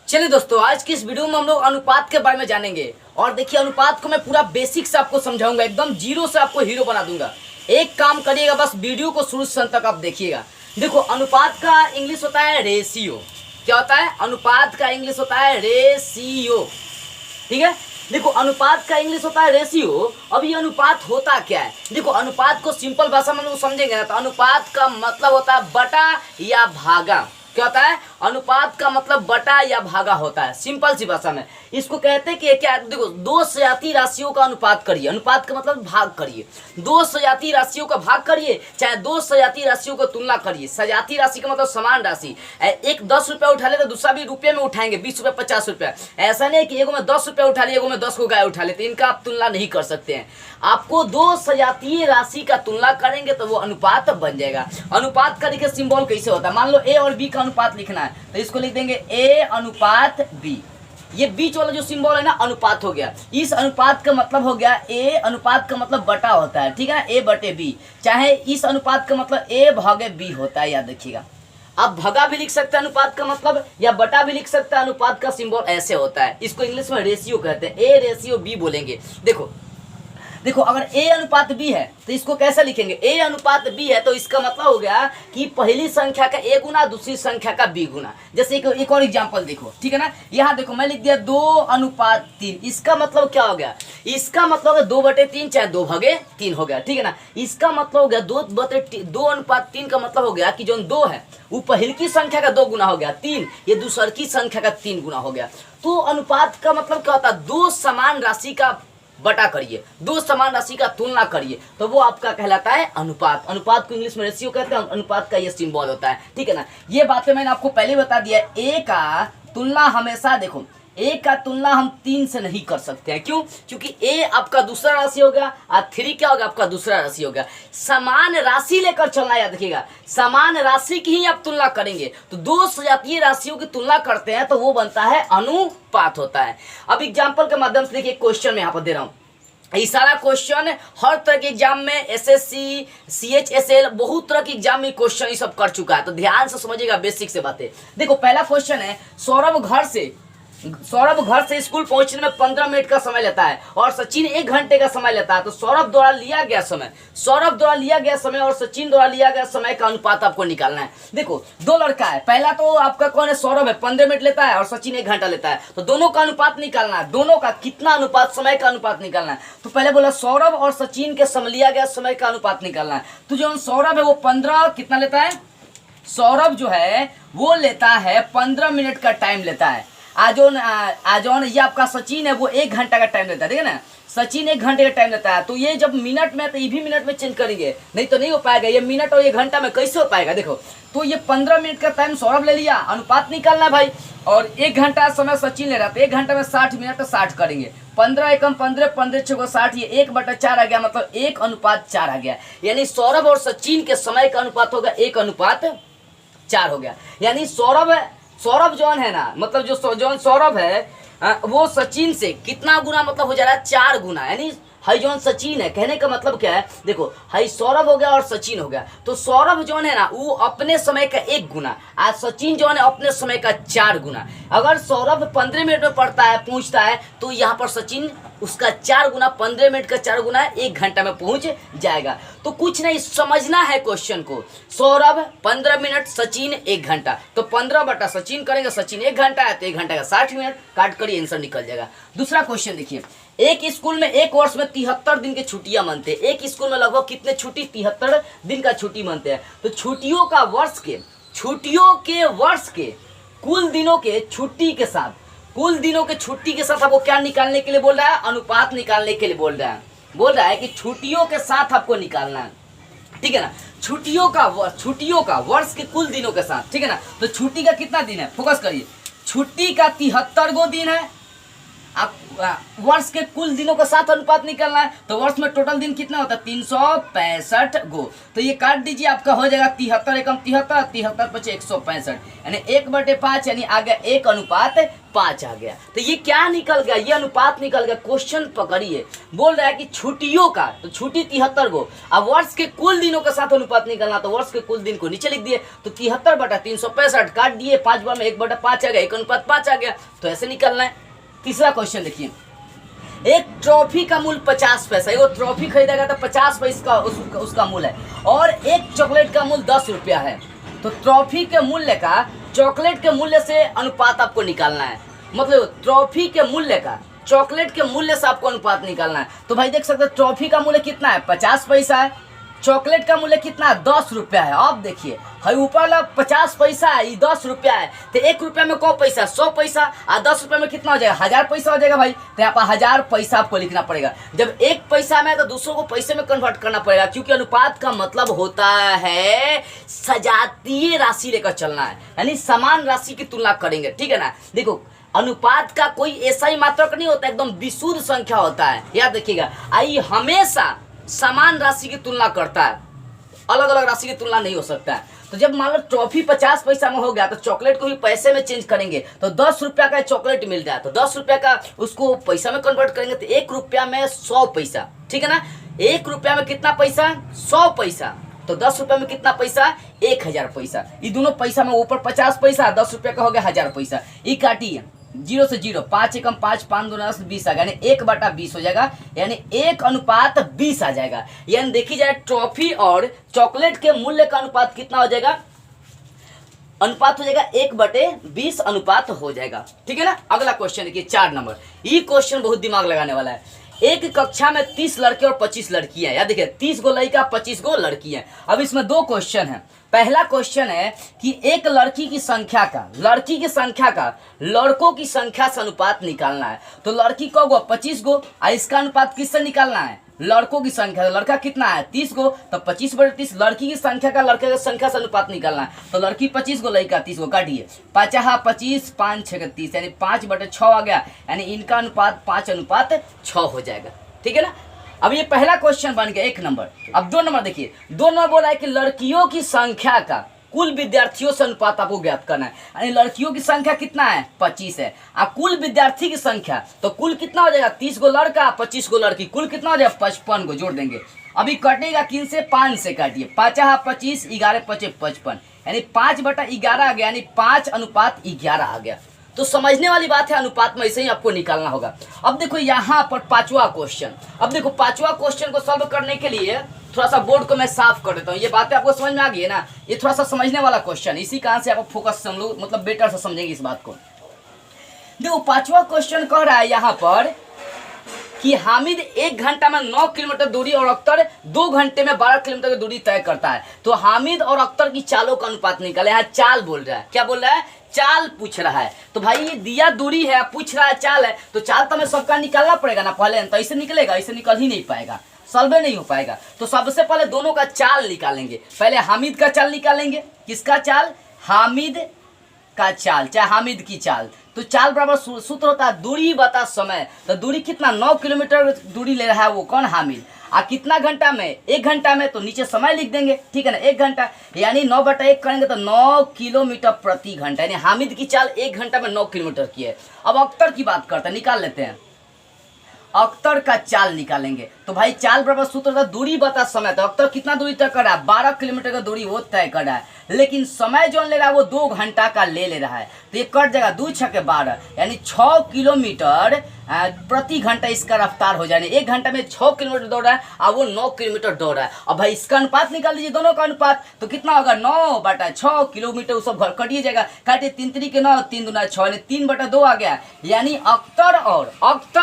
चलिए दोस्तों, आज की इस वीडियो में हम लोग अनुपात के बारे में जानेंगे। और देखिए, अनुपात को मैं पूरा बेसिक से आपको समझाऊंगा, एकदम जीरो से आपको हीरो बना दूंगा। एक काम करिएगा, बस वीडियो को शुरू से अंत तक आप देखिएगा। देखो, अनुपात का इंग्लिश होता है रेशियो। क्या होता है? अनुपात का इंग्लिश होता है रेशियो। ठीक है, देखो अनुपात का इंग्लिश होता है रेशियो। अब ये अनुपात होता क्या है? देखो, अनुपात को सिंपल भाषा में लोग समझेंगे ना, तो अनुपात का मतलब होता है बटा या भागा। क्या होता है? अनुपात का मतलब बटा या भागा होता है, सिंपल सी भाषा में। इसको कहते हैं कि क्या, देखो, दो सजातीय राशियों का अनुपात करिए। अनुपात का मतलब भाग करिए, दो सजातीय राशियों का भाग करिए, चाहे दो सजातीय राशियों को तुलना करिए। सजातीय राशि का मतलब समान राशि। एक 10 रुपया उठा ले तो दूसरा भी रुपये में उठाएंगे, 20 रुपये 50 रुपया। ऐसा नहीं कि एगो में 10 रुपया उठा लिया, एगो में 10 को गाय उठा लेते, इनका आप तुलना नहीं कर सकते हैं। आपको दो सजातीय राशि का तुलना करेंगे तो वो अनुपात बन जाएगा। अनुपात का देखिए सिंबल कैसे होता है। मान लो ए और बी का अनुपात लिखना है, तो इसको लिख देंगे ए अनुपात बी। ये बीच वाला जो सिंबल है ना, अनुपात हो गया। इस अनुपात का मतलब हो गया ए। अनुपात का मतलब बटा होता है, ठीक है, ए बटे बी। चाहे इस अनुपात का मतलब ए भागे बी होता है, याद रखिएगा। आप भगा भी लिख सकते हैं अनुपात का मतलब, या बटा भी लिख सकते हैं। अनुपात का सिंबल ऐसे होता है, इसको इंग्लिश में रेशियो कहते हैं। ए रेशियो बी बोलेंगे। देखो, अगर ए अनुपात बी है तो इसको कैसे लिखेंगे? ए अनुपात बी है तो इसका मतलब हो गया कि पहली संख्या का ए गुना, दूसरी संख्या का बी गुना। जैसे एक और एग्जांपल देखो, ठीक है ना। यहाँ देखो, मैं लिख दिया 2 अनुपात 3। इसका मतलब क्या हो गया? इसका मतलब 2/3, चाहे 2/3 हो गया, ठीक है ना। इसका मतलब हो गया 2 अनुपात 3 का मतलब हो गया कि जो 2 है वो पहली की संख्या का 2 गुना हो गया, 3 ये दूसर की संख्या का 3 गुना हो गया। तो अनुपात का मतलब क्या होता है? दो समान राशि का बटा करिए, दो समान राशि का तुलना करिए, तो वो आपका कहलाता है अनुपात। अनुपात को इंग्लिश में रेशियो कहते हैं। अनुपात का ये सिंबल होता है, ठीक है ना। ये बातें मैंने आपको पहले बता दिया। ए का तुलना हमेशा, देखो, ए का तुलना हम 3 से नहीं कर सकते हैं। क्यों? क्योंकि ए आपका दूसरा राशि हो गया और 3 क्या हो गया? आपका दूसरा राशि हो गया। समान राशि लेकर चलना, याद रखिएगा। समान राशि की ही आप तुलना करेंगे। तो दो सजातीय राशियों की तुलना करते हैं तो वो बनता है अनुपात होता है। अब एग्जाम्पल के माध्यम से देखिए, क्वेश्चन में यहाँ पर दे रहा हूँ। ये सारा क्वेश्चन हर तरह के एग्जाम में, एसएससी, सीएचएसएल, बहुत तरह के एग्जाम में क्वेश्चन ये सब कर चुका है। तो ध्यान से समझिएगा, बेसिक से बातें। देखो, पहला क्वेश्चन है, सौरभ घर से स्कूल पहुंचने में 15 मिनट का समय लेता है और सचिन 1 घंटे का समय लेता है। तो सौरभ द्वारा लिया गया समय और सचिन द्वारा लिया गया समय का अनुपात आपको निकालना है। देखो, दो लड़का है, पहला तो आपका कौन है? सौरभ है, 15 मिनट लेता है और सचिन 1 घंटा लेता है। तो दोनों का अनुपात निकालना है, दोनों का कितना अनुपात, समय का अनुपात निकालना है। तो पहले बोला सौरभ और सचिन के समय लिया गया समय का अनुपात निकालना है। तो जो सौरभ है वो 15 कितना लेता है? सौरभ जो है वो लेता है 15 मिनट का टाइम लेता है। आजोन ये आपका सचिन है, वो 1 घंटा का टाइम लेता है, ठीक है ना। सचिन 1 घंटे का टाइम लेता है। तो ये जब मिनट में, तो ये भी मिनट में चेंज करेंगे, नहीं तो नहीं हो पाएगा। ये मिनट और ये घंटा में कैसे हो पाएगा? देखो, तो ये 15 मिनट का टाइम सौरभ ले लिया, अनुपात निकालना है भाई। और 1 घंटा समय सचिन ले रहा था, 1 घंटा में 60 मिनट, तो 60 करेंगे। 15 एकम 15, 15 छः 60, ये 1/4 आ गया, मतलब 1 अनुपात 4 आ गया। यानी सौरभ और सचिन के समय का अनुपात होगा 1 अनुपात 4 हो गया। यानी सौरभ जौन है ना, मतलब जो सौरभ है वो सचिन से कितना गुना मतलब हो जा रहा है? 4 गुना। यानी हाई जौन सचिन है, कहने का मतलब क्या है? देखो, हाई सौरभ हो गया और सचिन हो गया। तो सौरभ जौन है ना वो अपने समय का 1 गुना, आज सचिन जौन है अपने समय का 4 गुना। अगर सौरभ 15 मिनट में पहुंचता है तो यहाँ पर सचिन उसका 4 गुना, 15 मिनट का 4 गुना 1 घंटा में पहुंच जाएगा। तो कुछ नहीं, समझना है क्वेश्चन को। सौरभ 15 मिनट, सचिन 1 घंटा, तो 15 बटा सचिन करेंगे, सचिन 1 घंटा है तो 1 घंटा का 60 मिनट, काट करिए, आंसर निकल जाएगा। दूसरा क्वेश्चन देखिए, एक स्कूल में 1 वर्ष में 73 दिन की छुट्टियां मनते हैं। एक स्कूल में लगभग कितने छुट्टी? 73 दिन का छुट्टी मनते हैं। तो छुट्टियों के वर्ष के कुल दिनों के छुट्टी के साथ आपको क्या निकालने के लिए बोल रहा है? अनुपात निकालने के लिए बोल रहा है कि छुट्टियों के साथ आपको निकालना है, ठीक है ना। छुट्टियों का वर्ष के कुल दिनों के साथ, ठीक है ना। तो छुट्टी का कितना दिन है? फोकस करिए, छुट्टी का 73 दिन है आप वर्ष के कुल दिनों का साथ अनुपात निकालना है, तो वर्ष में टोटल दिन कितना होता है 365 गो। तो ये काट दीजिए, आपका हो जाएगा 73 एकम 73, 73 पचे 165, यानी 1/5, यानी आ गया 1:5 आ गया। तो ये क्या निकल गया, ये अनुपात निकल गया। क्वेश्चन पकड़िए, बोल रहा है कि छुट्टियों का, तो छुट्टी 73 गो, अब वर्ष के कुल दिनों के साथ अनुपात निकलना, तो वर्ष के कुल दिन को नीचे लिख दिए, तो 73/365 काट दिए, 5 बार में 1/5 आ गया, 1:5 आ गया। तो ऐसे निकलना है। तीसरा क्वेश्चन देखिए, एक ट्रॉफी का मूल्य 50 पैसा, वो ट्रॉफी खरीदेगा तो 50 पैसा उसका मूल्य है, और एक चॉकलेट का मूल्य 10 रुपया है। तो ट्रॉफी के मूल्य का चॉकलेट के मूल्य से अनुपात आपको निकालना है, मतलब ट्रॉफी के मूल्य का चॉकलेट के मूल्य से आपको अनुपात निकालना है। तो भाई देख सकते हैं ट्रॉफी का मूल्य कितना है 50 पैसा है, चॉकलेट का मूल्य कितना है 10 रुपया है। अब देखिए भाई ऊपर वाला 50 पैसा है, ये 10 रुपया है, तो 1 रुपया में कौ पैसा 100 पैसा, और 10 रुपये में कितना हो जाएगा 1000 पैसा हो जाएगा भाई। तो यहाँ पर 1000 पैसा आपको लिखना पड़ेगा। जब 1 पैसा में है तो दूसरों को पैसे में कन्वर्ट करना पड़ेगा, क्योंकि अनुपात का मतलब होता है सजातीय राशि लेकर चलना है, यानी समान राशि की तुलना करेंगे, ठीक है ना। देखो अनुपात का कोई ऐसा ही मात्रक नहीं होता, एकदम विशुद्ध संख्या होता है, याद रखिएगा। आई हमेशा समान राशि की तुलना करता है, अलग अलग राशि की तुलना नहीं हो सकता है। तो जब मान लो ट्रॉफी 50 पैसा में हो गया, तो चॉकलेट को भी पैसे में चेंज करेंगे, तो 10 रुपया का चॉकलेट मिल रहा है, तो 10 रुपया का उसको पैसा में कन्वर्ट करेंगे, तो 1 रुपया में 100 पैसा, ठीक है ना। 1 रुपया में कितना पैसा 100 पैसा, तो 10 रुपया में कितना पैसा 1000 पैसा। ये दोनों पैसा में ऊपर 50 पैसा, 10 रुपया का हो गया 1000 पैसा। ये काटिए 0 से 0, 5 एकम 5, 5 दूना 20 आ गया, यानी 1/20 हो जाएगा, यानी 1:20 आ जाएगा। यानी देखी जाए ट्रॉफी और चॉकलेट के मूल्य का अनुपात कितना हो जाएगा, अनुपात हो जाएगा 1/20 अनुपात हो जाएगा, ठीक है ना। अगला क्वेश्चन देखिए 4 नंबर, ये क्वेश्चन बहुत दिमाग लगाने वाला है। एक कक्षा में 30 लड़के और 25 लड़कियां, याद देखिए 30 गो लड़का 25 गो लड़कियां। अब इसमें 2 क्वेश्चन है। पहला क्वेश्चन है कि एक लड़की की संख्या का लड़कों की संख्या से अनुपात निकालना है। तो लड़की को 25 गो, और इसका अनुपात किससे निकालना है लड़कों की संख्या। लड़का कितना है 30 गो, तो 25/30 लड़की की संख्या का लड़के की संख्या से अनुपात निकालना है। तो लड़की 25 गो, लड़का 30 गो, काटिए 5 25, 5 6 30, यानी 5/6 आ गया, यानी इनका अनुपात 5:6 हो जाएगा, ठीक है ना। अब ये पहला क्वेश्चन बन गया 1 नंबर। अब 2 नंबर देखिए, 2 नंबर बोला है कि लड़कियों की संख्या का कुल विद्यार्थियों से अनुपात आपको ज्ञात करना है, यानी लड़कियों की संख्या कितना है 25 है, और कुल विद्यार्थी की संख्या, तो कुल कितना हो जाएगा 30 गो लड़का 25 गो लड़की, कुल कितना हो जाएगा 55 गो, जोड़ देंगे। अभी कटेगा किन से 5 से काटिए, 5 25, 11 5 55, यानी 5/11 आ गया, यानी 5:11 आ गया। तो समझने वाली बात है, अनुपात में ऐसे ही आपको निकालना होगा। अब देखो यहाँ पर 5वां क्वेश्चन, अब देखो 5वां क्वेश्चन को सॉल्व करने के लिए थोड़ा सा बोर्ड को मैं साफ कर देता हूँ। ये बातें आपको समझ में आ गई है ना, ये थोड़ा सा समझने वाला क्वेश्चन, इसी कारण से आप फोकस से हम लोग मतलब बेटर से समझेंगे इस बात को। देखो 5वां क्वेश्चन कह रहा है यहाँ पर कि हामिद 1 घंटा में 9 किलोमीटर दूरी और अख्तर 2 घंटे में 12 किलोमीटर की दूरी तय करता है। तो हामिद और अख्तर की चालों का अनुपात निकाले। यहाँ चाल बोल रहा है, क्या बोल रहा है चाल पूछ रहा है। तो भाई ये दिया दूरी है, पूछ रहा है चाल है, तो चाल तो हमें सबका निकालना पड़ेगा ना पहले, तो ऐसे निकलेगा, ऐसे निकल ही नहीं पाएगा, सॉल्व नहीं हो पाएगा। तो सबसे पहले दोनों का चाल निकालेंगे। पहले हामिद का चाल निकालेंगे, किसका चाल हामिद का चाल, चाहे हामिद की चाल। तो चाल बराबर सूत्र होता है दूरी बता समय, तो दूरी कितना 9 किलोमीटर दूरी ले रहा है वो कौन हामिद, आ कितना घंटा में 1 घंटा में, तो नीचे समय लिख देंगे, ठीक है ना 1 घंटा, यानी 9/1 करेंगे तो 9 किलोमीटर प्रति घंटा, यानी हामिद की चाल 1 घंटा में 9 किलोमीटर की है। अब अख्तर की बात करते हैं, निकाल लेते हैं, अख्तर का चाल निकालेंगे। तो भाई चाल बराबर सूत्र था दूरी बता समय, तो अख्तर कितना दूरी तय कर रहा है 12 किलोमीटर का दूरी वो तय कर रहा है, लेकिन समय जो ले रहा है वो 2 घंटा का ले रहा है। तो ये कट जाएगा 2 6 12, यानी 6 किलोमीटर प्रति घंटा इसका रफ्तार हो जाए। 1 घंटा में 6 किलोमीटर दौड़ रहा है और वो 9 किलोमीटर दौड़ रहा है। अब भाई इसका अनुपात निकाल दीजिए, दोनों का अनुपात, तो कितना होगा 9/6 किलोमीटर, वो सब कटिए जाएगा, काटिए 3 3 के 9, 3 दूना 6, यानी 3/2 आ गया। यानी अख्तर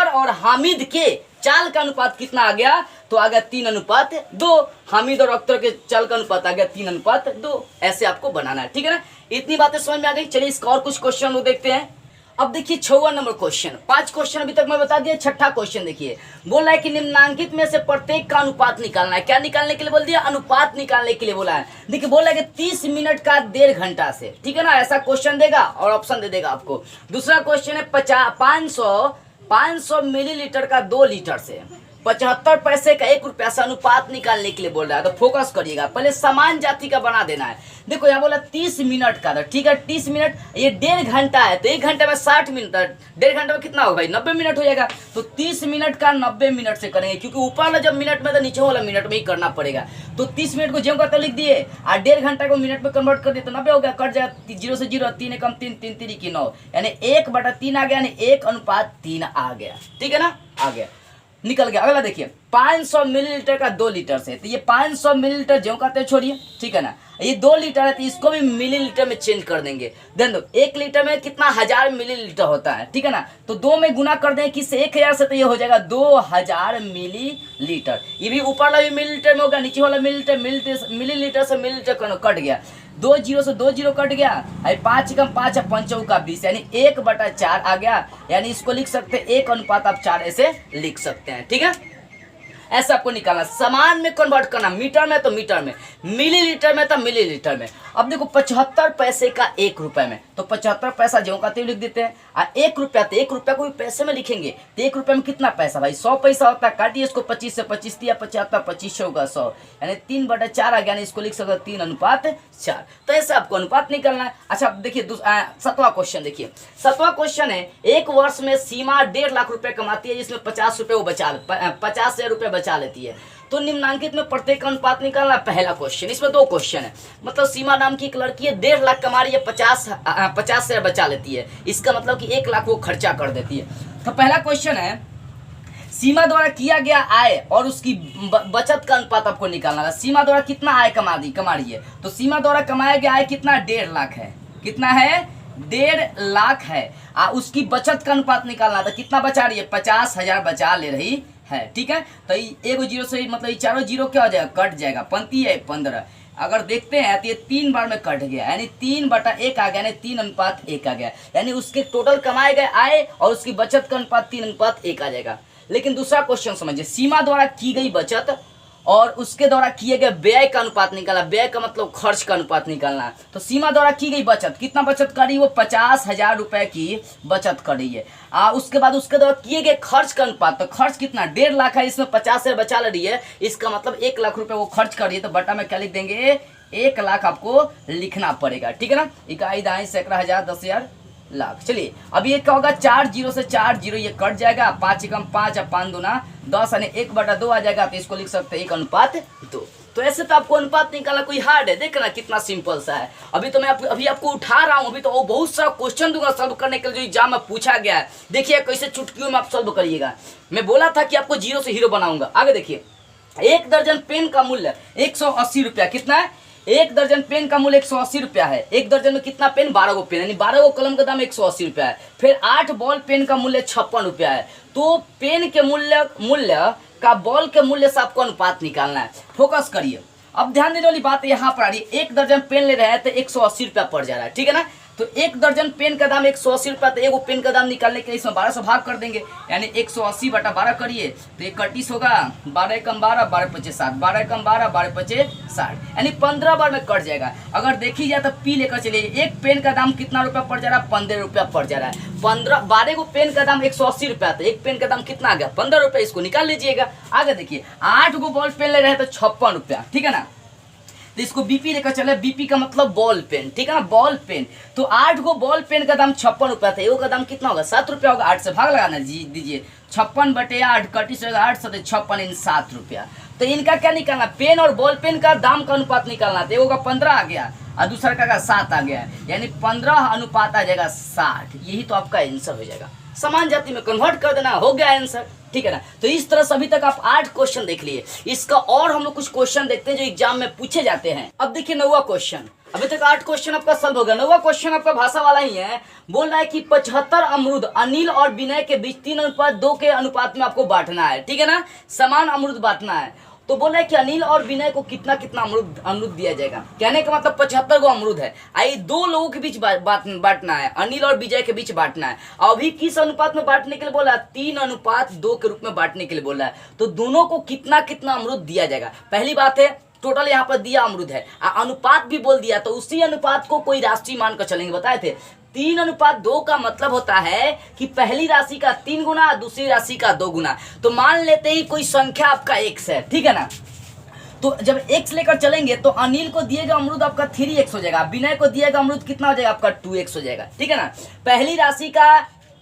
और हामिद के चाल का अनुपात कितना आ गया, तो आ गया 3:2। हामिद और अख्तर के चाल का अनुपात आ गया 3:2। ऐसे आपको बनाना है, ठीक है ना। इतनी बातें समझ में आ गई। चलिए इसका और कुछ क्वेश्चन लोग देखते हैं। अब देखिए 6वां नंबर क्वेश्चन, 5 क्वेश्चन अभी तक मैं बता दिया। 6ठा क्वेश्चन देखिए, बोल रहा है कि निम्नांकित में से प्रत्येक का अनुपात निकालना है। क्या निकालने के लिए बोल दिया, अनुपात निकालने के लिए बोला है। देखिए बोल रहा है कि 30 मिनट का 1.5 घंटा से, ठीक है ना, ऐसा क्वेश्चन देगा और ऑप्शन दे देगा आपको। दूसरा क्वेश्चन है 500 500 मिलीलीटर का 2 लीटर से 75 पैसे का 1 रुपया से अनुपात निकालने के लिए बोल रहा है। तो फोकस करिएगा, पहले समान जाति का बना देना है। देखो यहाँ बोला 30 मिनट का था, ठीक है 30 मिनट, ये 1.5 घंटा है, तो 1 घंटे में 60 मिनट, 1.5 घंटे में कितना होगा भाई 90 मिनट हो जाएगा। तो 30 मिनट का 90 मिनट से करेंगे, क्योंकि ऊपर वाला जब मिनट में तो नीचे वाला मिनट में ही करना पड़ेगा। तो 30 मिनट को ज्यों का तो लिख दिए और 1.5 घंटा को मिनट में कन्वर्ट कर दिए तो 90 हो गया, कट जाएगा 0 से 0, 3 कम 3, 3 3 की 9, यानी 1/3 आ गया, यानी 1:3 आ गया, ठीक है ना, आ गया, निकल गया। अगला देखिए 500 मिलीलीटर का 2 लीटर से, तो ये 500 मिलीलीटर जो कहते हैं छोड़िए, ठीक है ना, ये 2 लीटर है तो इसको भी मिलीलीटर में चेंज कर देंगे। ध्यान दो 1 लीटर में कितना 1000 मिलीलीटर होता है, ठीक है ना, तो 2 में गुना कर दें किससे 1000 से, तो ये हो जाएगा 2000 मिलीलीटर। ये भी ऊपर वाला भी मिलीलीटर में होगा, नीचे वाला मिलीलीटर से मिलीलीटर कट गया, 2 जीरो से 2 जीरो कट गया, 5 कम 5 5 का 20, यानी 1/4 आ गया। यानी इसको लिख सकते हैं 1:4 ऐसे लिख सकते हैं, ठीक है। ऐसा आपको निकालना, समान में कन्वर्ट करना, मीटर में तो मीटर में, मिलीलीटर में तो मिलीलीटर में। अब देखो 75 पैसे का 1 रुपए में, तो 75 पैसा जो का लिख देते हैं, और 1 रुपया, तो 1 रुपया को भी पैसे में लिखेंगे, तो 1 रुपये में कितना पैसा भाई 100 पैसा होता है, काटिए इसको 25 से, 25 दिया 75, 25 होगा 100, यानी 3/4 आ गया, इसको लिख सकते 3:4। तो ऐसे आपको अनुपात निकालना है। अच्छा देखिए 7वां क्वेश्चन देखिए, 7वां क्वेश्चन है, 1 वर्ष में सीमा 1.5 लाख रुपए कमाती है, जिसमें 50 रुपए वो 50,000 रुपए बचा लेती है, तो निम्नांकित में प्रत्येक अनुपात निकालना। पहला क्वेश्चन, इसमें 2 क्वेश्चन है, मतलब सीमा नाम की एक लड़की है, 1.5 लाख कमा रही है, 50,000 बचा लेती है, इसका मतलब कि 1 लाख वो खर्चा कर देती है। तो पहला क्वेश्चन है, सीमा द्वारा किया गया आय और उसकी बचत का अनुपात आपको निकालना है। सीमा द्वारा कितना आय कमा रही है, तो सीमा द्वारा कमाया गया आय कितना 1.5 लाख है, कितना है 1.5 लाख है, उसकी बचत का अनुपात निकालना था, कितना बचा रही है 50,000 बचा ले रही है, ठीक है। तो एक जीरो से मतलब ये चारों जीरो क्या हो जाएगा, कट जाएगा, पंती है 15, अगर देखते हैं तो ये 3 बार में कट गया, यानी 3/1 आ गया, यानी 3:1 आ गया, यानी उसके टोटल कमाए गए आय और उसकी बचत का अनुपात 3:1 आ जाएगा। लेकिन दूसरा क्वेश्चन समझिए, सीमा द्वारा की गई बचत और उसके द्वारा किए गए व्यय का अनुपात निकालना, व्यय का मतलब खर्च का अनुपात निकालना है। तो सीमा द्वारा की गई बचत, कितना बचत करी, वो 50,000 रुपए की बचत करी है, उसके बाद उसके द्वारा किए गए खर्च का अनुपात, तो खर्च कितना 1.5 लाख है, इसमें 50,000 बचा ले रही है, इसका मतलब 1 लाख रुपए वो खर्च कर रही है, तो बटा में क्या लिख देंगे 1 लाख आपको लिखना पड़ेगा, ठीक है ना, इकाई दहाई सैकड़ा हजार 10,000 लाख। चलिए अब ये क्या होगा, 4 जीरो से 4 जीरो ये कट जाएगा, 5 कम 5 और 5 दूना 10, यानी 1/2 आ जाएगा, तो इसको लिख सकते हैं 1:2। तो ऐसे तो आपको अनुपात निकालना कोई हार्ड है, देखना कितना सिंपल सा है। अभी तो मैं अभी आपको उठा रहा हूँ, अभी तो वो बहुत सारा क्वेश्चन दूंगा सॉल्व करने के लिए जो एग्जाम में पूछा गया है। देखिए कैसे चुटकियों में आप सॉल्व करिएगा। मैं बोला था कि आपको 0 से हीरो बनाऊंगा। आगे देखिए, 1 दर्जन पेन का मूल्य 180 रुपया, कितना है 1 दर्जन पेन का मूल्य 180 रुपया है। 1 दर्जन में कितना पेन, 12 गो पेन, यानी 12 गो कलम का दाम 180 रुपया है। फिर 8 बॉल पेन का मूल्य 56 रुपया है। तो पेन के मूल्य का बॉल के मूल्य से आपको अनुपात निकालना है। फोकस करिए, अब ध्यान देने वाली बात यहाँ पर आ रही है, 1 दर्जन पेन ले रहे हैं तो 180 रुपया पड़ जा रहा है, ठीक है ना। तो 1 दर्जन पेन का दाम 180 रुपया, तो एगो पेन का दाम निकालने के लिए इसमें 12 से भाग कर देंगे, यानी 180/12 करिए तो 31 होगा, 12 कम 12, 12 पचे 7, 12 कम 12, 12 पचे 60, यानी 15 बार में कट जाएगा। अगर देखी जाए तो पी लेकर चलिए, एक पेन का दाम कितना रुपया पड़ जा रहा है, 15 रुपया पड़ जा रहा है। 12 को पेन का दाम 180 रुपया, तो एक पेन का दाम कितना आ गया 15 रुपया, इसको निकाल लीजिएगा। आगे देखिए 8 गो बॉल पेन ले रहे हैं तो 56 रुपया, ठीक है ना। तो इसको बीपी लेकर चले, बीपी का मतलब बॉल पेन, ठीक है ना, बॉल पेन। तो 8 गो बॉल पेन का दाम 56 रुपया था, एगो का दाम कितना होगा 7 रुपया होगा। 8 से भाग लगाना दीजिए, 56/8 कटिस 8 से 56 इन 7 रुपया। तो इनका क्या निकालना, पेन और बॉल पेन का दाम का अनुपात निकालना। तो एगो का 15 आ गया और दूसरा का 7 आ गया, यानी 15 अनुपात आ जाएगा 60। यही तो आपका आंसर हो जाएगा। समान जाति में कन्वर्ट कर देना, हो गया आंसर, ठीक है ना। तो इस तरह से अभी तक आप 8 क्वेश्चन देख लिए। इसका और हम लोग कुछ क्वेश्चन देखते हैं जो एग्जाम में पूछे जाते हैं। अब देखिए 9वां क्वेश्चन, अभी तक 8 क्वेश्चन आपका सॉल्व हो गया। 9वां क्वेश्चन आपका भाषा वाला ही है। बोल रहा है कि 75 अमरूद अनिल और विनय के बीच 3:2 के अनुपात में आपको बांटना है, ठीक है ना, समान अमरूद बांटना है। तो बोला है कि अनिल और विनय को कितना कितना अमरूद दिया जाएगा। कहने का मतलब 75 गो अमरूद है, आई 2 लोगों के बीच बांटना है, अनिल और विजय के बीच बांटना है। अभी किस अनुपात में बांटने के लिए बोला, 3:2 के रूप में बांटने के लिए बोला है। तो दोनों को कितना कितना अमरूद दिया जाएगा। पहली बात है टोटल यहाँ पर दिया अमरूद है, अनुपात भी बोल दिया, तो उसी अनुपात को कोई राष्ट्रीय मान कर चलेंगे। बताए थे 3:2 का मतलब होता है कि पहली राशि का 3 गुना, दूसरी राशि का 2 गुना। तो मान लेते ही कोई संख्या आपका x है, ठीक है ना, तो जब x लेकर चलेंगे तो अनिल को दिएगा अमरूद आपका 3x हो जाएगा, विनय को दिएगा अमरूद कितना हो जाएगा आपका 2x हो जाएगा, ठीक है ना। पहली राशि का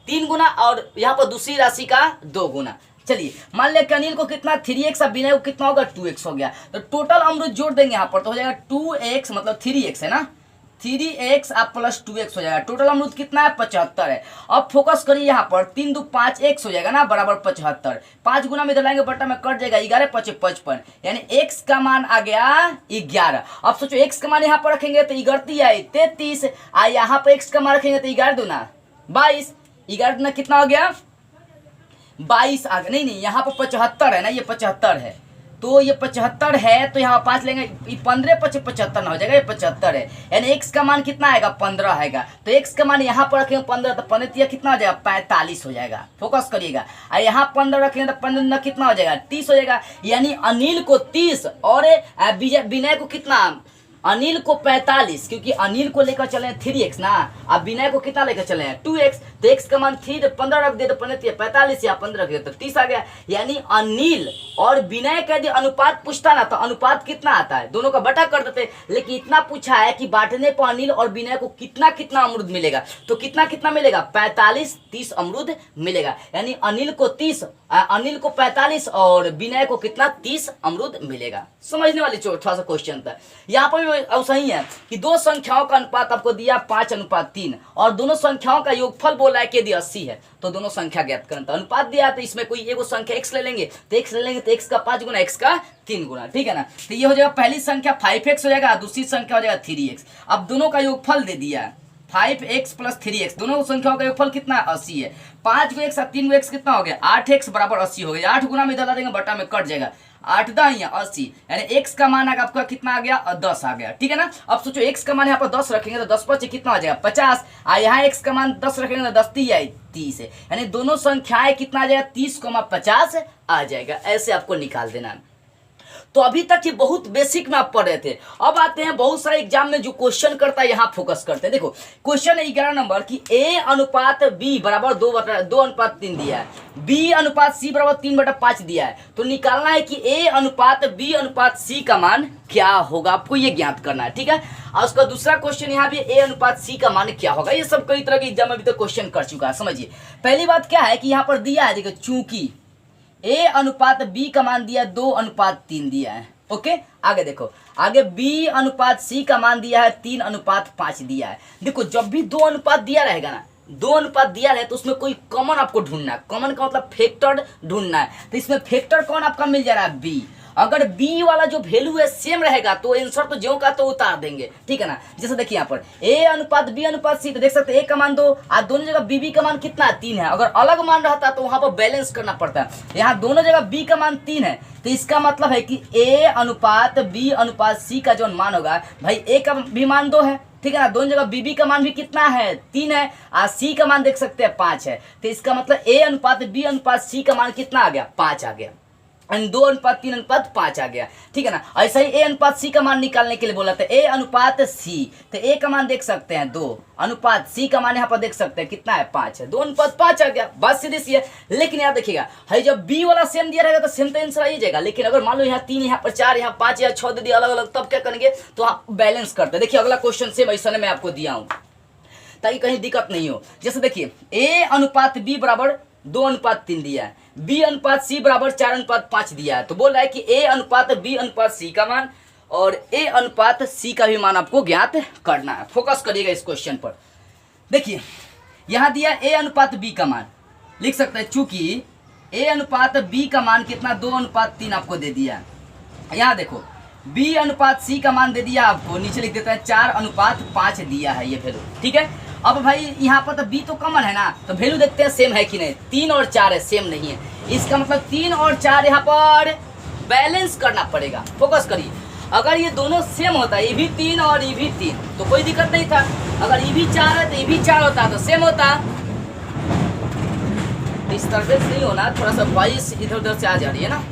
3 गुना और यहाँ पर दूसरी राशि का 2 गुना। चलिए मान लिया कि अनिल को कितना 3x और विनय को कितना होगा 2x हो गया, तो टोटल अमरूद जोड़ देंगे यहाँ पर तो हो जाएगा 2x मतलब 3x है ना, 3x आप प्लस 2x हो जाएगा। टोटल अमरूद कितना है 75 है। अब फोकस करिए यहाँ पर 3 2 5x हो जाएगा ना बराबर 75, 5 गुना में इधर लाएंगे बट्टा में कट जाएगा 11 5 55, यानी x का मान आ गया 11। अब सोचो x का मान यहाँ पर रखेंगे तो 11 आए 33, यहाँ पर x का मान रखेंगे तो 11 दूना 22, 11 दूना कितना हो गया 22 आ गया। नहीं यहाँ पर 75 है ना, ये 75 है तो ये 75 है तो यहाँ 5 लेंगे 15 5 75 ना हो जाएगा, ये 75 है, यानी x का मान कितना आएगा 15 आएगा। तो x का मान यहाँ पर रखेंगे 15 तो 15 कितना हो जाएगा 45 हो जाएगा। फोकस करिएगा, और यहाँ 15 रखेंगे तो 15 ना कितना हो जाएगा 30 हो जाएगा, यानी अनिल को 30 और विनय को कितना, अनिल को 45, क्योंकि अनिल को लेकर चले 3x ना, अब विनय को कितना लेकर चले हैं 2x, तो x का मान 3 15 रख दे तो 45 या 15 रख दे तो 30 आ गया। यानी अनिल और विनय का यदि अनुपात पूछता ना तो अनुपात कितना आता है, दोनों का बटा कर देते, लेकिन इतना पूछा है कि बांटने पर अनिल और विनय को कितना कितना अमरूद मिलेगा, तो कितना कितना मिलेगा 45 30 अमरूद मिलेगा, यानी अनिल को 30 अनिल को 45 और विनय को कितना 30 अमरूद मिलेगा। समझने वाली थोड़ा सा क्वेश्चन था। यहाँ पर भी सही है कि दो संख्याओं का अनुपात आपको दिया 5:3 और दोनों संख्याओं का योगफल बोला है कि यदि 80 है तो दोनों संख्या ज्ञात करना। तो अनुपात दिया है तो इसमें कोई एगो संख्या x ले लेंगे तो x ले लेंगे तो x का 5 गुना x का 3 गुना, ठीक है ना। तो ये हो जाएगा पहली संख्या 5x हो जाएगा, दूसरी संख्या हो जाएगा 3x। अब दोनों का योगफल दे दिया है 5x प्लस 3x, दोनों संख्याओं का योगफल कितना है 80 है। 5 को x और 3 को x कितना हो गया 8x बराबर 80 हो गया। 8 गुना में इधर ला देंगे बटा में कट जाएगा 8 10 80, यानी x का मान आपका कितना आ गया 10 आ गया, ठीक है ना। अब सोचो x का मान यहाँ पर 10 रखेंगे तो 10 5 कितना आ जाएगा 50, यहाँ x का मान 10 रखेंगे तो 10 30 है, यानी दोनों संख्याएं कितना आ जाएगा 30,50 आ जाएगा। ऐसे आपको निकाल देना। तो अभी तक ये बहुत बेसिक में आप पढ़ रहे थे। अब आते हैं बहुत सारे एग्जाम में जो क्वेश्चन करता है यहाँ फोकस करते हैं। देखो क्वेश्चन है 11 नंबर की a अनुपात b बराबर 2:3 दिया है, b अनुपात c बराबर 3/5 दिया है। तो निकालना है कि a अनुपात b अनुपात c का मान क्या होगा, आपको ये ज्ञात करना है, ठीक है। और उसका दूसरा क्वेश्चन यहाँ भी a अनुपात c का मान क्या होगा। ये सब कई तरह के एग्जाम में अभी तक क्वेश्चन कर चुका है। समझिए पहली बात क्या है कि यहाँ पर दिया है, देखो चूंकि a अनुपात b का मान दिया 2:3 दिया है, ओके। आगे देखो, आगे b अनुपात c का मान दिया है 3:5 दिया है। देखो जब भी 2 अनुपात दिया रहेगा ना, 2 अनुपात दिया रहे तो उसमें कोई कॉमन आपको ढूंढना है। कॉमन का मतलब फैक्टर ढूंढना है। तो इसमें फैक्टर कौन आपका मिल जा रहा है b। अगर b वाला जो वैल्यू है सेम रहेगा तो आंसर तो ज्यों का तो उतार देंगे, ठीक है ना। जैसे देखिए यहाँ पर a अनुपात b अनुपात c, तो देख सकते हैं a का मान 2 और दोनों जगह b का मान कितना है 3 है। अगर अलग मान रहता तो वहां पर बैलेंस करना पड़ता है। यहाँ दोनों जगह b का मान 3 है तो इसका मतलब है कि a अनुपात b अनुपात c का जो मान होगा भाई a का भी मान 2 है, ठीक है ना। दोनों जगह b का मान भी कितना है 3 है और c का मान देख सकते हैं 5 है। तो इसका मतलब a अनुपात b अनुपात c का मान कितना आ गया 5 आ गया, 2:3:5 आ गया, ठीक है ना। ऐसा ही a अनुपात c का मान निकालने के लिए बोला था a अनुपात c, तो a का मान देख सकते हैं 2 अनुपात c का मान यहाँ पर देख सकते हैं कितना है 5 है, 2:5 आ गया। बात सीधी सी है। लेकिन यहाँ देखिएगा है जब b वाला सेम दिया रहेगा तो सेम तो आंसर आ ही जाएगा। लेकिन अगर मान लो यहाँ 3 यहाँ पर 4 यहाँ 5 या 6 दे दिया अलग अलग, तब क्या करेंगे तो आप बैलेंस करते हैं। देखिए अगला क्वेश्चन सेम ऐसा मैं आपको दिया हूँ ताकि कहीं दिक्कत नहीं हो। जैसे देखिए a अनुपात b बराबर 2:3 दिया है, b अनुपात c बराबर 4:5 दिया है। तो बोल रहा है कि a अनुपात b अनुपात c का मान और a अनुपात c का भी मान आपको ज्ञात करना है। फोकस करिएगा इस क्वेश्चन पर। देखिए यहाँ दिया a अनुपात b का मान, लिख सकते हैं चूंकि a अनुपात b का मान कितना 2:3 आपको दे दिया है। यहाँ देखो b अनुपात c का मान दे दिया आपको, नीचे लिख देता है 4:5 दिया है ये वैल्यू, ठीक है। अब भाई यहाँ पर तो b तो कॉमन है ना, तो वैल्यू देखते हैं सेम है कि नहीं। 3 और 4 है, सेम नहीं है, इसका मतलब 3 और 4 यहाँ पर बैलेंस करना पड़ेगा। फोकस करिए, अगर ये दोनों सेम होता है ये भी 3 और ये भी 3 तो कोई दिक्कत नहीं था। अगर ये भी 4 है तो ये भी 4 होता तो सेम होता। डिस्टर्बेंस नहीं होना, थोड़ा सा वॉइस इधर उधर से आ जा रही है ना।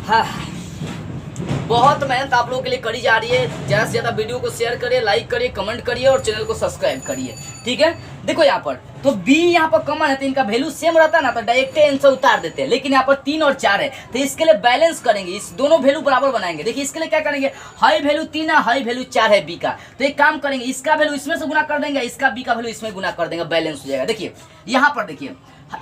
हाँ बहुत मेहनत आप लोगों के लिए करी जा रही है। ज़्यादा से ज़्यादा वीडियो को शेयर करिए, लाइक करिए, कमेंट करिए और चैनल को सब्सक्राइब करिए। ठीक है, देखो यहाँ पर तो बी यहाँ पर कॉमन है तो इनका वैल्यू सेम रहता है ना, तो डायरेक्ट आंसर उतार देते हैं। लेकिन यहाँ पर 3 और 4 है तो इसके लिए बैलेंस करेंगे, इस दोनों वैल्यू बराबर बनाएंगे। देखिए इसके लिए क्या करेंगे, हाई वैल्यू 3 है, हाई वैल्यू 4 है बी का, तो एक काम करेंगे, इसका वैल्यू इसमें से गुना कर देंगे, इसका बी का वैल्यू इसमें गुना कर देंगे, बैलेंस हो जाएगा। देखिए यहाँ पर देखिए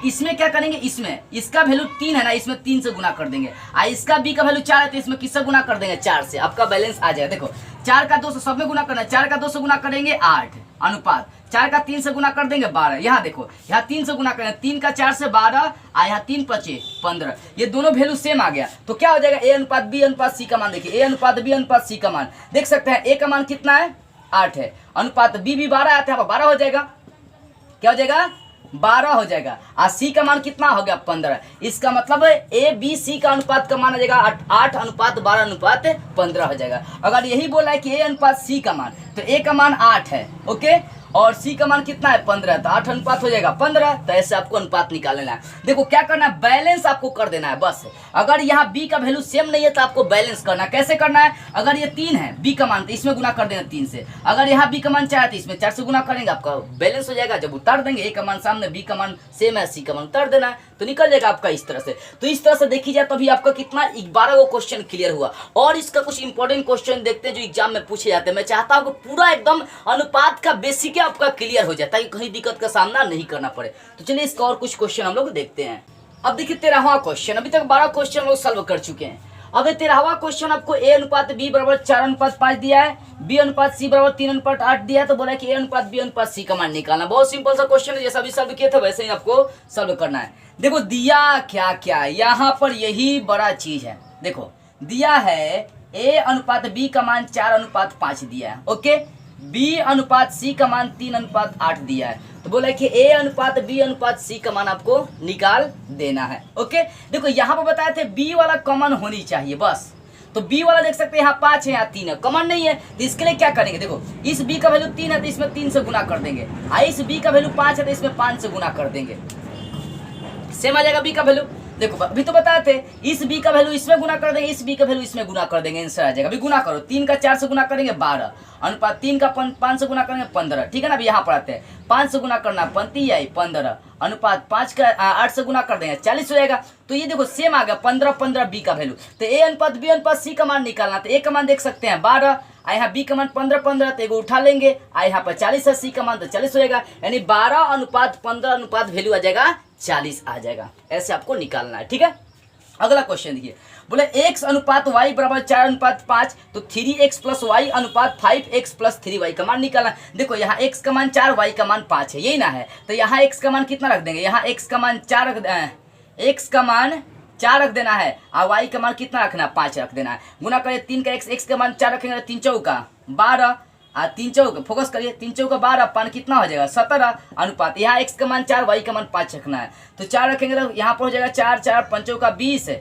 इसमें क्या करेंगे, इसमें इसका वैल्यू 3 है ना, इसमें 3 से गुना कर देंगे, इसका बी का वैल्यू 4 है तो इसमें किससे गुना कर देंगे, 4 से, आपका बैलेंस आ जाएगा। देखो 4 का 2 से सब में गुना करना है, 4 का 2 से गुना करेंगे 8 अनुपात, 4 का 3 से गुना कर देंगे 12। यहाँ देखो यहाँ 3 से गुना करेंगे, 3 का 4 से 12 यहाँ 3 पचे 15, ये दोनों वैल्यू सेम आ गया तो क्या हो जाएगा, ए अनुपात बी अनुपात सी का मान। देखिए ए अनुपात बी अनुपात सी का मान देख सकते हैं, ए का मान कितना है 8 है, अनुपात बी भी 12 आया था, यहाँ पर 12 हो जाएगा, क्या हो जाएगा 12 हो जाएगा, और सी का मान कितना हो गया 15। इसका मतलब ए बी सी का अनुपात का मान आ जाएगा 8 अनुपात 12 अनुपात 15 हो जाएगा। अगर यही बोला है कि ए अनुपात सी का मान, तो ए का मान 8 है, ओके, और सी का मान कितना है 15, तो 8 अनुपात हो जाएगा 15। तो ऐसे आपको अनुपात निकाल लेना है। देखो क्या करना है, बैलेंस आपको कर देना है बस। अगर यहाँ बी का वैल्यू सेम नहीं है तो आपको बैलेंस करना है। कैसे करना है, अगर ये 3 है बी का मान तो इसमें गुना कर देना 3 से, अगर यहाँ बी का मान 4 है तो इसमें 4 से गुना करेंगे, आपका बैलेंस हो जाएगा। जब उतार देंगे ए का मान सामने, बी का मान सेम है, सी का मान उतार देना है, तो निकल जाएगा आपका इस तरह से। तो इस तरह से देखी जाए तभी आपका कितना 12 वो क्वेश्चन क्लियर हुआ। और इसका कुछ इंपॉर्टेंट क्वेश्चन देखते हैं जो एग्जाम में पूछे जाते हैं। मैं चाहता हूँ कि पूरा एकदम अनुपात का बेसिक आपका क्लियर हो जाए ताकि कहीं दिक्कत का सामना नहीं करना पड़े। तो चलिए इसका और कुछ क्वेश्चन हम लोग देखते हैं। अब देखिए 13वां क्वेश्चन, अभी तक 12 क्वेश्चन लोग सॉल्व कर चुके हैं। अब 13वां क्वेश्चन आपको ए अनुपात बी बराबर 4 अनुपात 5 दिया है, बी अनुपात सी बराबर 3 अनुपात 8 दिया है, तो बोला है कि ए अनुपात बी अनुपात सी का मान निकालना। बहुत सिंपल सा क्वेश्चन है, जैसा भी सॉल्व किए थे वैसे ही आपको सॉल्व करना है। देखो दिया क्या क्या, यहाँ पर यही बड़ा चीज है। देखो दिया है ए अनुपात बी का मान 4 अनुपात 5 दिया है, ओके, बी अनुपात सी का मान 3 अनुपात 8 दिया है, तो बोला कि ए अनुपात बी अनुपात सी का मान आपको निकाल देना है, ओके। देखो यहाँ पर बताए थे बी वाला कॉमन होनी चाहिए बस, तो बी वाला देख सकते हैं यहाँ 5 है, यहाँ 3 है, कॉमन नहीं है, तो इसके लिए क्या करेंगे, देखो इस बी का वैल्यू 3 है तो इसमें 3 से गुना कर देंगे, इस बी का वैल्यू 5 है तो इसमें 5 से गुना कर देंगे, सेम आ जाएगा बी का वैल्यू। देखो अभी तो बताए थे इस बी का वैल्यू इसमें गुना कर देंगे, इस बी का वैल्यू इसमें गुना कर देंगे, आंसर आ जाएगा। अभी गुना करो, 3 का 4 से गुना करेंगे 12 अनुपात 3 का 5 से गुना करेंगे 15, ठीक है ना। अभी यहाँ पर आते हैं 5 से गुना करना 35 आई 15 अनुपात 5 का 8 से गुना कर देंगे 40 हो जाएगा। तो ये देखो सेम आ गया 15 15 बी का वैल्यू। तो ए अनुपात बी अनुपात सी का मान निकालना, तो ए का मान देख सकते हैं 12, यहाँ बी का मान 15 15, तो एगो उठा लेंगे, यहाँ पर 40 है, सी का मान तो 40 हो जाएगा, यानी 12 अनुपात 15 अनुपात वैल्यू आ जाएगा 40 आ जाएगा। ऐसे आपको निकालना है, ठीक है। अगला क्वेश्चन देखिए, बोले x अनुपात y बराबर 4 अनुपात 5, तो 3x प्लस वाई अनुपात 5x प्लस 3y का मान निकालना। देखो यहाँ x का मान 4 y का मान 5 है, यही ना है, तो यहाँ x का मान कितना रख देंगे, यहाँ x का मान 4 x का मान 4 रख देना है और y का मान कितना रखना है 5 रख देना है। गुना करिए 3 का x का मान 4 रखेंगे, 3 चौका 12 3 चौका, फोकस करिए 3 चौका 12, पान कितना हो जाएगा 17 अनुपात, यहाँ x का मान 4 y का मान 5 रखना है, तो 4 रखेंगे तो यहाँ पर हो जाएगा 4 4 5 का 20 है,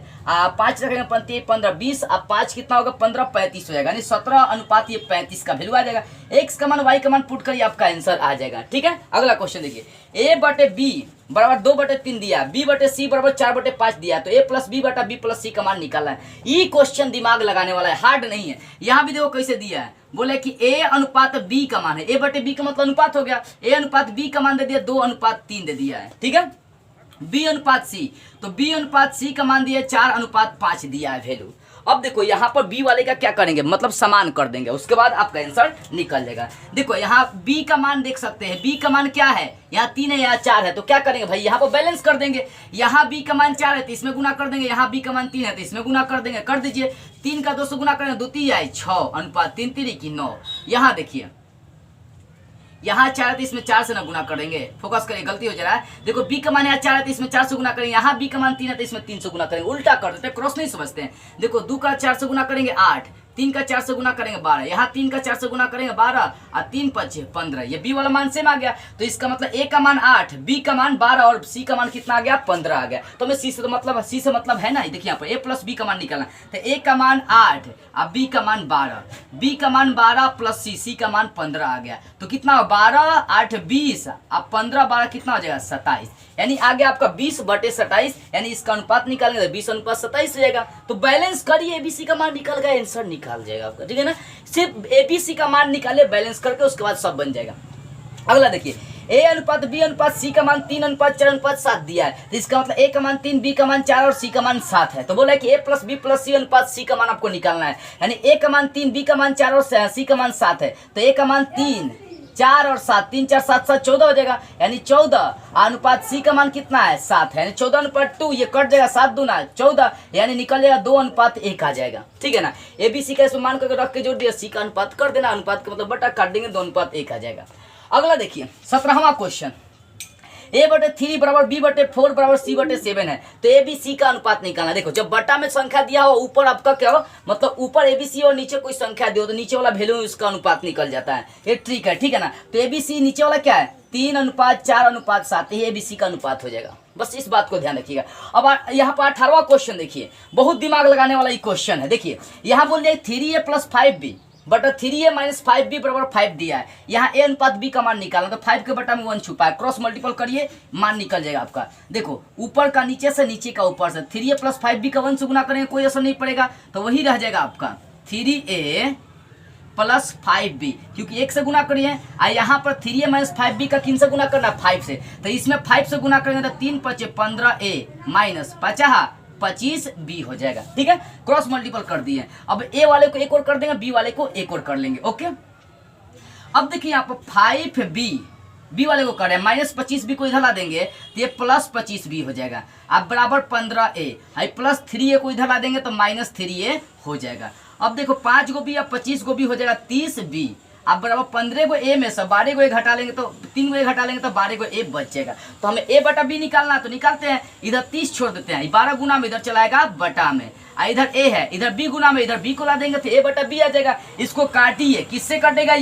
5 रखेंगे 35 15 20, अब 5 कितना होगा 15 35 हो जाएगा, यानी 17 अनुपात ये 35 का वैल्यू आ जाएगा। x का मान y का मान पुट करिए, आपका आंसर आ जाएगा, ठीक है। अगला क्वेश्चन देखिए, a बटे b बराबर 2/3 दिया, b बटे सी बराबर 4/5 दिया, तो a प्लस बी बटा बी प्लस सी का मान निकालना है। ये क्वेश्चन दिमाग लगाने वाला है, हार्ड नहीं है। यहाँ भी देखो कैसे दिया है, बोले कि a अनुपात b का मान है, a बटे b का मतलब अनुपात हो गया, a अनुपात b का मान दे दिया 2 अनुपात 3 दे दिया है, ठीक है। b अनुपात c, तो b अनुपात c का मान दिया 4 अनुपात 5 दिया है वैल्यू। अब देखो यहाँ पर b वाले का क्या करेंगे, मतलब समान कर देंगे, उसके बाद आपका आंसर निकल जाएगा। देखो यहाँ b का मान देख सकते हैं, b का मान क्या है, यहाँ 3 है यहाँ 4 है, तो क्या करेंगे भाई यहाँ पर बैलेंस कर देंगे। यहाँ b का मान 4 है तो इसमें गुना कर देंगे, यहाँ b का मान 3 है तो इसमें गुना कर देंगे, कर दीजिए। 3 का 2 से गुना करेंगे 2 3 आए 6 अनुपात 3 3 की 9। यहाँ देखिए यहाँ 4 है तो इसमें 4 से ना गुना करेंगे, फोकस करिए गलती हो जा रहा है। देखो b का मान यहाँ 4 है तो इसमें 4 से गुना करेंगे, यहाँ b का मान 3 है तो इसमें 3 से गुना करेंगे, उल्टा कर देते हैं, क्रॉस नहीं समझते हैं। देखो 2 का 4 से गुना करेंगे 8, 3 का 4 से गुना करेंगे 12, यहाँ 3 का 4 से गुना करेंगे 12 और 3 5 15, ये बी वाला मान सेम आ गया। तो इसका मतलब ए का मान 8, बी का मान 12 और सी का मान कितना आ गया 15 आ गया। तो हमें सी से मतलब है ना, देखिए यहाँ पर ए प्लस बी का मान निकालना। तो ए का मान 8 और बी का मान 12, बी का मान 12 प्लस सी का मान 15 आ गया। तो कितना 12 8 20 अब 15 12 कितना हो जाएगा 27, यानी आ गया आपका 20/27, यानी इसका अनुपात निकालेंगे तो 20:27 हो जाएगा। तो बैलेंस करिए, एबीसी का मान निकल गया, आंसर निकाल जाएगा आपका, ठीक है ना। सिर्फ एबीसी का मान निकाले बैलेंस करके, उसके बाद सब बन जाएगा। अगला देखिए, ए अनुपात बी अनुपात सी का मान 3:4:7 दिया है। तो इसका मतलब ए का मान 3, बी का मान 4 और सी का मान 7 है। तो बोला है कि ए प्लस बी प्लस सी अनुपात सी का मान आपको निकालना है, यानी ए का मान 3, बी का मान 4 और सी का मान 7 है। तो ए का मान 3 4 और 7, 3 4 7 7 14 हो जाएगा, यानी 14 अनुपात सी का मान कितना है 7 है, यानी 14/2, ये कट जाएगा 7 दूना 14, यानी निकल जाएगा 2:1 आ जाएगा, ठीक है ना। एबीसी का इसमें मान करके रख के जोड़ दिया, सी का अनुपात कर देना, अनुपात का मतलब बटा काट देंगे 2:1 आ जाएगा। अगला देखिए 17वां क्वेश्चन, a/3 बराबर b/4 बराबर c/7 है। तो ए बी सी का अनुपात निकालना। देखो जब बटा में संख्या दिया हो, ऊपर आपका क्या हो, मतलब ऊपर एबीसी और नीचे कोई संख्या दियो तो नीचे वाला वैल्यू में उसका अनुपात निकल जाता है, ये ट्रिक है, ठीक है ना। तो एबीसी नीचे वाला क्या है 3:4:7, ये एबीसी का अनुपात हो जाएगा, बस इस बात को ध्यान रखिएगा। अब यहाँ पर 18वां क्वेश्चन देखिए, बहुत दिमाग लगाने वाला ये क्वेश्चन है। देखिए यहाँ बोल दिया 3a + 5b बटा 3a - 5b बराबर 5 दिया है। यहाँ a अनुपात b का मान निकालना, तो 5 के बटा में 1 छुपा है, क्रॉस मल्टीपल करिए मान निकल जाएगा आपका। देखो ऊपर का नीचे से, नीचे का ऊपर से, 3a + 5b का 1 से गुना करेंगे कोई असर नहीं पड़ेगा, तो वही रह जाएगा आपका 3a + 5b, क्योंकि 1 से गुना करिए। यहाँ पर 3a - 5b का किन से गुना करना 5 से, तो इसमें 5 से गुना करेंगे तो 3 5 15a - 50 25b हो जाएगा, ठीक है। क्रॉस मल्टीपल कर दिए। अब ए वाले को एक और कर देंगे, बी वाले को एक और कर लेंगे, ओके। अब देखिए यहाँ पर 5b वाले को कर रहे हैं, -25b को इधर ला देंगे तो ये +25b हो जाएगा। अब बराबर 15a, प्लस 3a को इधर ला देंगे तो -3a हो जाएगा। अब देखो 5 को b या 25 को b हो जाएगा 30b। अब बराबर 15 को ए में से 12 को ए घटा लेंगे तो 3 को ए घटा लेंगे तो 12 को ए बच जाएगा। तो हमें a/b निकालना है, तो निकालते हैं। इधर 30 छोड़ देते हैं, 12 गुना में इधर चलाएगा बटा में, इधर a है, इधर b गुना में इधर b को ला देंगे तो a/b आ जाएगा। इसको काटिए, किससे कटेगा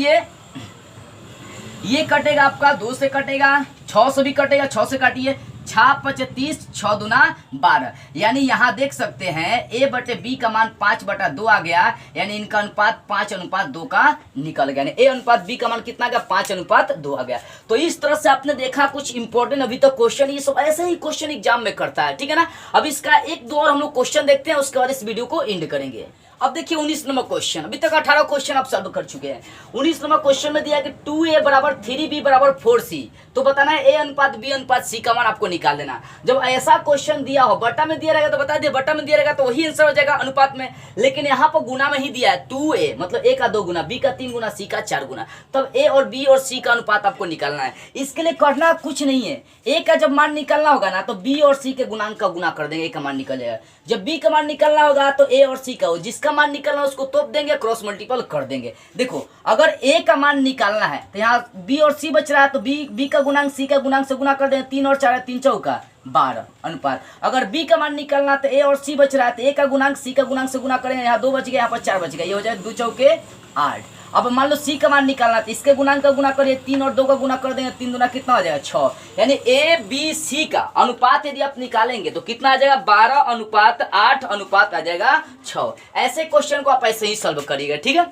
ये कटेगा आपका 2 से कटेगा, 6 से भी कटेगा, 6 से काटिए, 6 5 30, 6 दूना 12, यानी यहाँ देख सकते हैं a/b का मान 5/2 आ गया, यानी इनका अनुपात 5:2 का निकल गया। a अनुपात b का मान कितना आ गया 5:2 आ गया। तो इस तरह से आपने देखा कुछ इंपॉर्टेंट अभी तक क्वेश्चन, ये सब ऐसे ही क्वेश्चन एग्जाम में करता है, ठीक है ना। अब इसका 1 2 और हम लोग क्वेश्चन देखते हैं, उसके बाद इस वीडियो को एंड करेंगे। अब देखिए 19 नंबर क्वेश्चन, अभी तक 18 क्वेश्चन आप सॉल्व कर चुके हैं। 19 नंबर क्वेश्चन में दिया कि 2a = 3b = 4c, तो बताना है a अनुपात b अनुपात c का मान आपको निकाल देना। जब ऐसा क्वेश्चन दिया हो, बटा में दिया रहेगा तो बता दिए, बटा में दिया रहेगा तो वही आंसर हो जाएगा अनुपात में, लेकिन यहाँ पर गुना में ही दिया है 2a, मतलब a का 2 गुना, b का 3 गुना, c का 4 गुना, तब a और b और c का अनुपात आपको निकालना है। इसके लिए करना कुछ नहीं है, a का जब मान निकालना होगा ना तो b और c के गुणांक का गुना कर देंगे, a का मान निकल जाएगा। जब b का मान निकालना होगा तो a और c का, जिसका मान निकालना उसको तोप देंगे, क्रॉस मल्टीपल कर देंगे। देखो अगर a का मान निकालना है तो यहाँ b और c बच रहा है, तो b का गुणांक c का गुणांक से गुना कर देंगे, 3 और 4 3 चौका 12 अनुपात। अगर b का मान निकालना है तो a और c बच रहा है, तो a का गुणांक c का गुणांक से गुना करेंगे, यहाँ 2 बच गया, यहाँ पर 4 बच गया, ये हो जाए 2 चौके 8। अब मान लो c का मान निकालना तो इसके गुणांक का गुना करिए, 3 और 2 का गुना कर देंगे, 3 दूना कितना हो जाएगा 6, यानी a b c का अनुपात यदि आप निकालेंगे तो कितना आ जाएगा 12:8 अनुपात आ जाएगा 6। ऐसे क्वेश्चन को आप ऐसे ही सॉल्व करिएगा, ठीक है।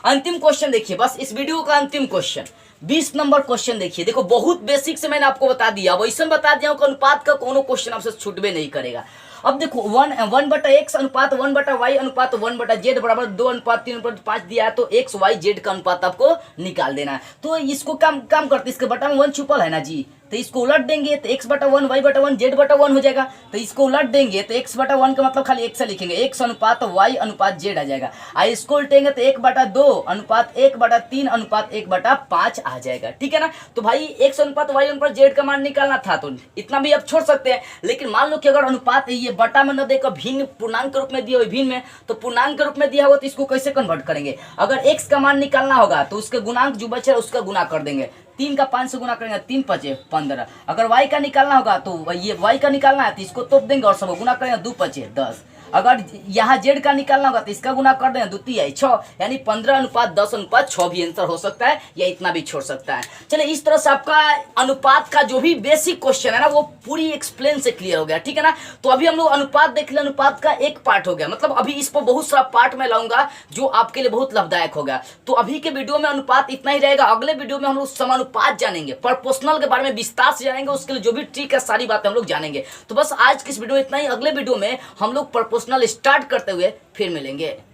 अंतिम क्वेश्चन देखिए, बस इस वीडियो का अंतिम क्वेश्चन 20 नंबर क्वेश्चन देखिए। देखो बहुत बेसिक से मैंने आपको बता दिया, वैसे बता दिया कि अनुपात का कोनो क्वेश्चन आपसे छूटबे नहीं करेगा। अब देखो 1/x अनुपात 1/y अनुपात 1/z बराबर 2:3:5 दिया है, तो x y z का अनुपात आपको निकाल देना है। तो इसको काम करते, इसके बटा में 1 छुपल है ना जी, तो इसको उलट देंगे तो x/1 y/1 z/1 हो जाएगा। तो इसको उलट देंगे तो x/1 का मतलब खाली x से लिखेंगे, x अनुपात y अनुपात z आ जाएगा। इसको उल्टेंगे तो 1/2 अनुपात 1/3 अनुपात 1/5 आ जाएगा, ठीक है ना। तो भाई x अनुपात y अनुपात z का मान निकालना था, तो इतना भी आप छोड़ सकते हैं। लेकिन मान लो कि अगर अनुपात ये बटा में न देकर भिन्न पूर्णांक के रूप में दिया हो, भिन्न में, तो पूर्णांक के रूप में दिया होगा तो इसको कैसे कन्वर्ट करेंगे। अगर x का मान निकालना होगा तो उसके गुणांक जो बचे उसका गुना कर देंगे, 3 का 5 से गुना करेंगे, 3 5 15। अगर y का निकालना होगा तो ये y का निकालना है तो इसको तोप देंगे और सब गुना करेंगे, 2 5 10। अगर यहाँ जेड का निकालना होगा तो इसका गुना कर दें, द्वितीय 6, यानी 15:10:6 भी आंसर हो सकता है, या इतना भी छोड़ सकता है। चलिए इस तरह से आपका अनुपात का जो भी बेसिक क्वेश्चन है ना वो पूरी एक्सप्लेन से क्लियर हो गया, ठीक है ना। तो अभी हम लोग अनुपात देख लिया, अनुपात का एक पार्ट हो गया, मतलब अभी इस पर बहुत सारा पार्ट में लाऊंगा जो आपके लिए बहुत लाभदायक होगा। तो अभी के वीडियो में अनुपात इतना ही रहेगा। अगले वीडियो में हम लोग समानुपात जानेंगे, प्रोपोर्शनल के बारे में विस्तार से जानेंगे, उसके लिए जो भी ट्रिक है सारी बातें हम लोग जानेंगे। तो बस आज की इस वीडियो में इतना ही। अगले वीडियो में हम लोग प्रोपोर्शनल स्टार्ट करते हुए फिर मिलेंगे।